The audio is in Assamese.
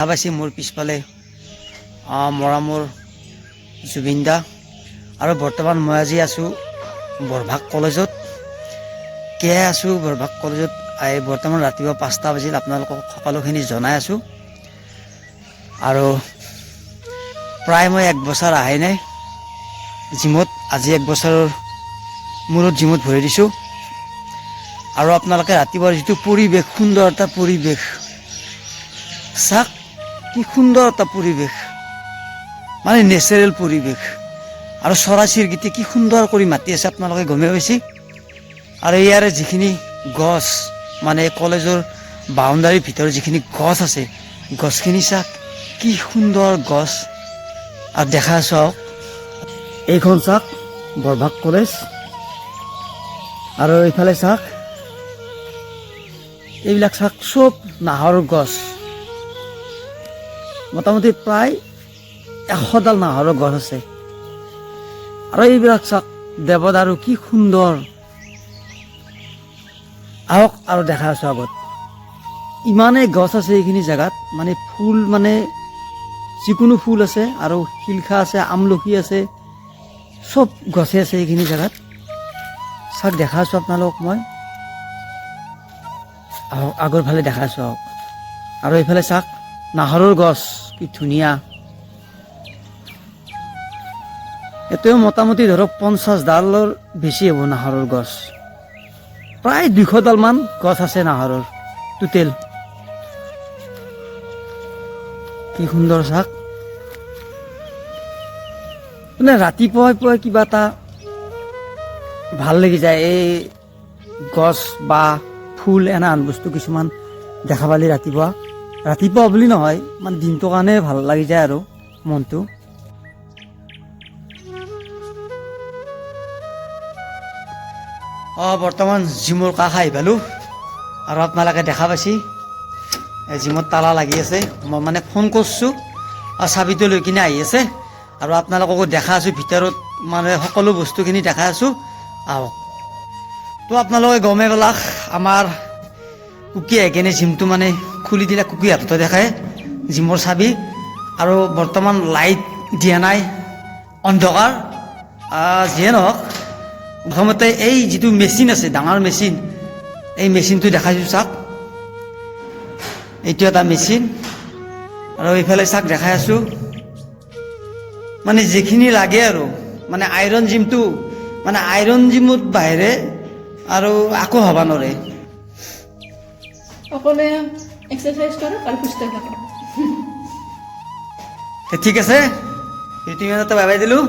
পাইছে মোৰ পিছফালে মৰামৰ জুবিন দা আৰু বৰ্তমান মই আজি আছোঁ বৰভাগ কলেজত বৰভাগ কলেজত বৰ্তমান ৰাতিপুৱা 5টা বাজিল আপোনালোকক সকলোখিনি জনাই আছোঁ আৰু প্ৰায় মই 1 বছৰ আহাই নাই জিমত আজি 1 বছৰৰ মূৰত জিমত ভৰি দিছোঁ আৰু আপোনালোকে ৰাতিপুৱাৰ যিটো পৰিৱেশ সুন্দৰ এটা পৰিৱেশ চাওক কি সুন্দৰ এটা পৰিৱেশ মানে নেচাৰেল পৰিৱেশ আৰু চৰাই চিৰিকটি কি সুন্দৰ কৰি মাতি আছে আপোনালোকে গমেই পাইছে আৰু ইয়াৰে যিখিনি গছ মানে কলেজৰ বাউণ্ডাৰীৰ ভিতৰত যিখিনি গছ আছে গছখিনি চাওক কি সুন্দৰ গছ আৰু দেখা চাওক এইখন চাওক বৰভাগ কলেজ আৰু এইফালে চাওক এইবিলাক চাওক চব নাহৰৰ গছ মোটামুটি প্ৰায় 100ডাল নাহৰৰ গছ আছে আৰু এইবিলাক চাওক দেৱদাৰু কি সুন্দৰ আহক আৰু দেখা আছোঁ আগত ইমানেই গছ আছে এইখিনি জেগাত মানে ফুল মানে যিকোনো ফুল আছে আৰু শিলখা আছে আমলখি আছে চব গছে আছে এইখিনি জেগাত চাওক দেখা আছোঁ আপোনালোকক মই আহক আগৰ ফালে দেখা আছোঁ আহক আৰু এইফালে চাওক নাহৰৰ গছ কি ধুনীয়া এতিয়াও মোটামুটি ধৰক 50ডালৰ বেছি হ'ব নাহৰৰ গছ প্ৰায় 200ডাল মান গছ আছে নাহৰৰ টোটেল কি সুন্দৰ চাওক মানে ৰাতিপুৱাই কিবা এটা ভাল লাগি যায় এই গছ বা ফুল এনাহান বস্তু কিছুমান দেখা পালি ৰাতিপুৱা বুলি নহয় মানে দিনটোৰ কাৰণে ভাল লাগি যায় আৰু মনটো বৰ্তমান জিমৰ কাষ আহি পালোঁ আৰু আপোনালোকে দেখা পাইছে জিমত তালা লাগি আছে মই মানে ফোন কৰিছোঁ আৰু চাবিটো লৈ কিনে আহি আছে আৰু আপোনালোককো দেখা আছোঁ ভিতৰত মানে সকলো বস্তুখিনি দেখা আছোঁ আহক তো আপোনালোকে গমে পেলাক আমাৰ কুকি আহি কিনে জিমটো মানে খুলি দিলে কুকি হাততে দেখায় জিমৰ চাবি আৰু বৰ্তমান লাইট দিয়া নাই অন্ধকাৰ যিয়ে নহওক প্ৰথমতে এই যিটো মেচিন আছে ডাঙৰ মেচিন এই মেচিনটো দেখাইছোঁ চাওক এইটো এটা মেচিন আৰু এইফালে চাওক দেখাই আছোঁ মানে যিখিনি লাগে আৰু মানে আইৰণ জিমটো মানে আইৰণ জিমত বাহিৰে আৰু আকৌ হ'ব নোৱাৰে অকলে এক্সাৰচাইজ কৰক আৰু খোজ কাঢ়ক ঠিক আছে 15 মিনিটতে বাই বাই দিলোঁ